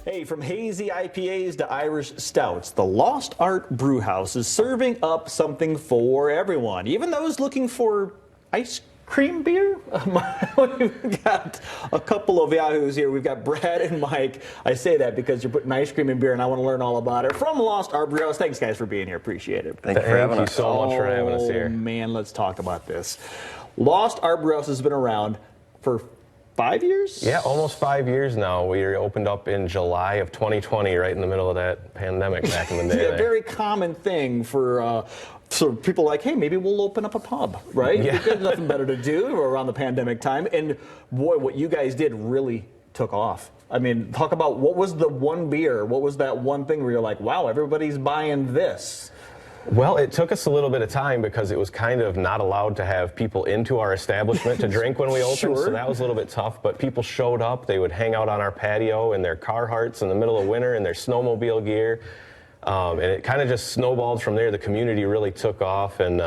Hey, from hazy IPAs to Irish stouts, the Lost Art Brewhouse is serving up something for everyone, even those looking for ice cream beer. We've got a couple of yahoos here. We've got Brad and Mike. I say that because you're putting ice cream in beer, and I want to learn all about it. From Lost Art Brewhouse. Thanks, guys, for being here. Appreciate it. Thank you for having us. Thank you so much for having us here. Oh, man, let's talk about this. Lost Art Brewhouse has been around for 5 years? Yeah, almost 5 years now. We opened up in July of 2020, right in the middle of that pandemic back in the day. Yeah, a very common thing for people like, hey, maybe we'll open up a pub, right? Yeah. There's nothing better to do around the pandemic time. And boy, what you guys did really took off. I mean, talk about what was the one beer? What was that one thing where you're like, wow, everybody's buying this? Well, it took us a little bit of time because it was kind of not allowed to have people into our establishment to drink when we opened, Sure. so that was a little bit tough. But people showed up. They would hang out on our patio in their Carhartts in the middle of winter in their snowmobile gear. And it kind of just snowballed from there. The community really took off, and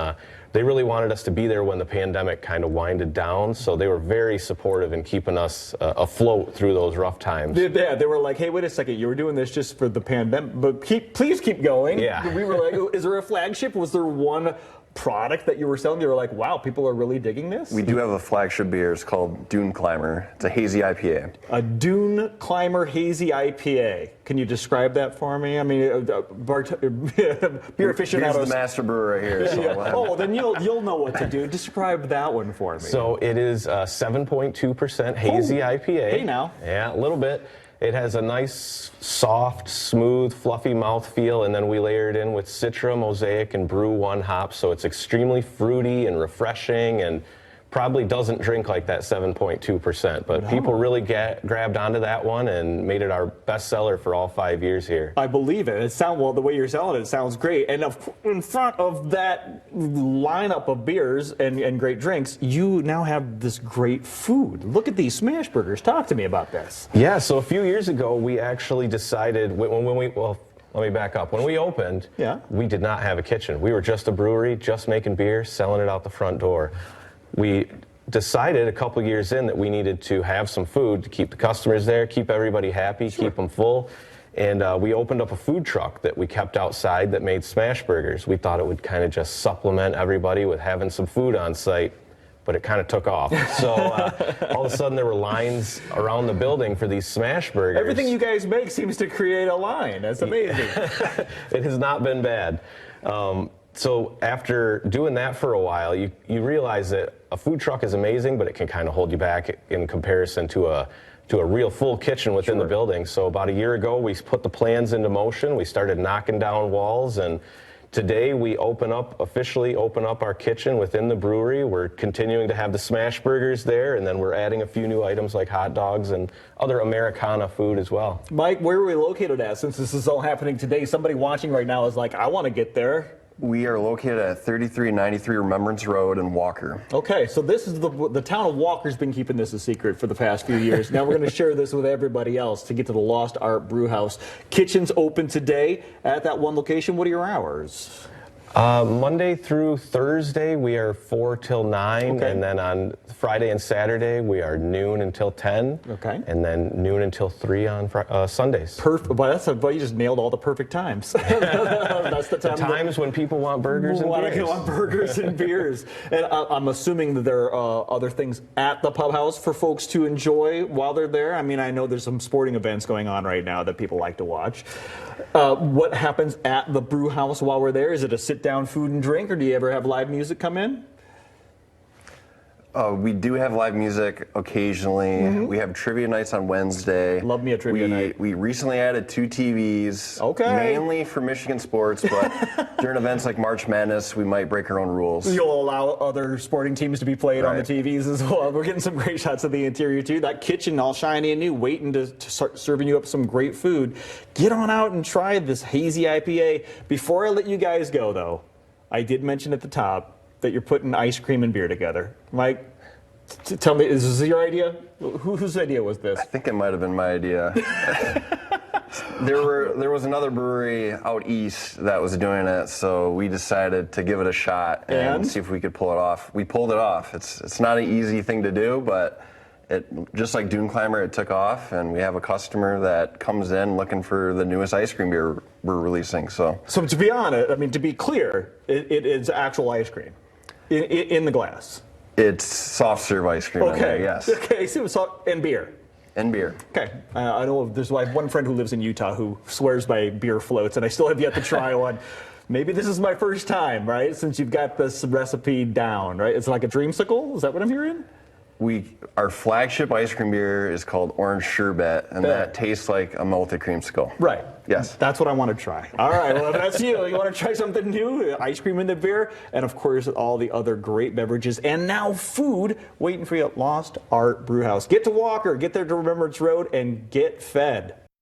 they really wanted us to be there when the pandemic kind of winded down. So they were very supportive in keeping us afloat through those rough times. Yeah, they were like, hey, wait a second, you were doing this just for the pandemic, but please keep going. Yeah. We were like, is there a flagship? Was there one product that you were selling? You were like, wow, people are really digging this? We do have a flagship beer. It's called Dune Climber. It's a hazy IPA. A Dune Climber Hazy IPA. Can you describe that for me? I mean, beer Here's aficionados. the master brewer right here. So we'll have- Oh, then you'll know what to do. Describe that one for me. So it is 7.2% hazy IPA. Hey now. Yeah, a little bit. It has a nice, soft, smooth, fluffy mouthfeel, and then we layer it in with Citra, Mosaic, and Brew One hops, so it's extremely fruity and refreshing, and probably doesn't drink like that 7.2%, but people really grabbed onto that one and made it our best seller for all 5 years here. I believe it. Well, the way you're selling it sounds great. And in front of that lineup of beers and great drinks, you now have this great food. Look at these smash burgers. Talk to me about this. Yeah, so a few years ago, we actually decided, well, let me back up. When we opened, we did not have a kitchen. We were just a brewery, just making beer, selling it out the front door. We decided a couple years in that we needed to have some food to keep the customers there, keep everybody happy, keep them full. And we opened up a food truck that we kept outside that made smash burgers. We thought it would kind of just supplement everybody with having some food on site, but it kind of took off. So all of a sudden there were lines around the building for these smash burgers. Everything you guys make seems to create a line. That's amazing. It has not been bad. So after doing that for a while, you realize that a food truck is amazing, but it can kind of hold you back in comparison to a real full kitchen within the building. So about a year ago, we put the plans into motion. We started knocking down walls, and today we officially open up our kitchen within the brewery. We're continuing to have the smash burgers there, and then we're adding a few new items like hot dogs and other Americana food as well. Mike, where are we located at? Since this is all happening today, somebody watching right now is like, I want to get there. We are located at 3393 Remembrance Road in Walker. Okay, so this is the town of Walker's been keeping this a secret for the past few years. Now we're going to share this with everybody else to get to the Lost Art Brewhouse. Kitchen's open today at that one location. What are your hours? Monday through Thursday, we are 4 till 9, and then on Friday and Saturday, we are noon until 10, and then noon until 3 on Sundays. Perfect. But you just nailed all the perfect times. That's the times when people want burgers and beers. Want burgers and beers. And I'm assuming that there are other things at the pub house for folks to enjoy while they're there. I mean, I know there's some sporting events going on right now that people like to watch. What happens at the brew house while we're there? Is it a sit-down food and drink, or do you ever have live music come in? We do have live music occasionally. We have trivia nights on Wednesday. Love me a trivia night. We recently added 2 TVs, mainly for Michigan sports, but during events like March Madness, we might break our own rules. You'll allow other sporting teams to be played on the TVs as well. We're getting some great shots of the interior too. That kitchen all shiny and new, waiting to start serving you up some great food. Get on out and try this hazy IPA. Before I let you guys go, though, I did mention at the top that you're putting ice cream and beer together. Mike, tell me, is this your idea? Whose idea was this? I think it might have been my idea. There was another brewery out east that was doing it, so we decided to give it a shot and see if we could pull it off. We pulled it off. It's not an easy thing to do, but just like Dune Climber, it took off, and we have a customer that comes in looking for the newest ice cream beer we're releasing. So to be honest, I mean, to be clear, it is actual ice cream in the glass. It's soft serve ice cream. Okay. In there, yes. Okay. So and beer. And beer. Okay. I know I have one friend who lives in Utah who swears by beer floats, and I still have yet to try one. Maybe this is my first time, right? Since you've got this recipe down, right? It's like a dreamsicle. Is that what I'm hearing? Our flagship ice cream beer is called Orange Sherbet, and that tastes like a malted creamsicle. Right. Yes. That's what I want to try. All right. Well, if that's you want to try something new, ice cream in the beer, and of course all the other great beverages and now food waiting for you at Lost Art Brewhouse. Get to Walker, get there to Remembrance Road, and get fed.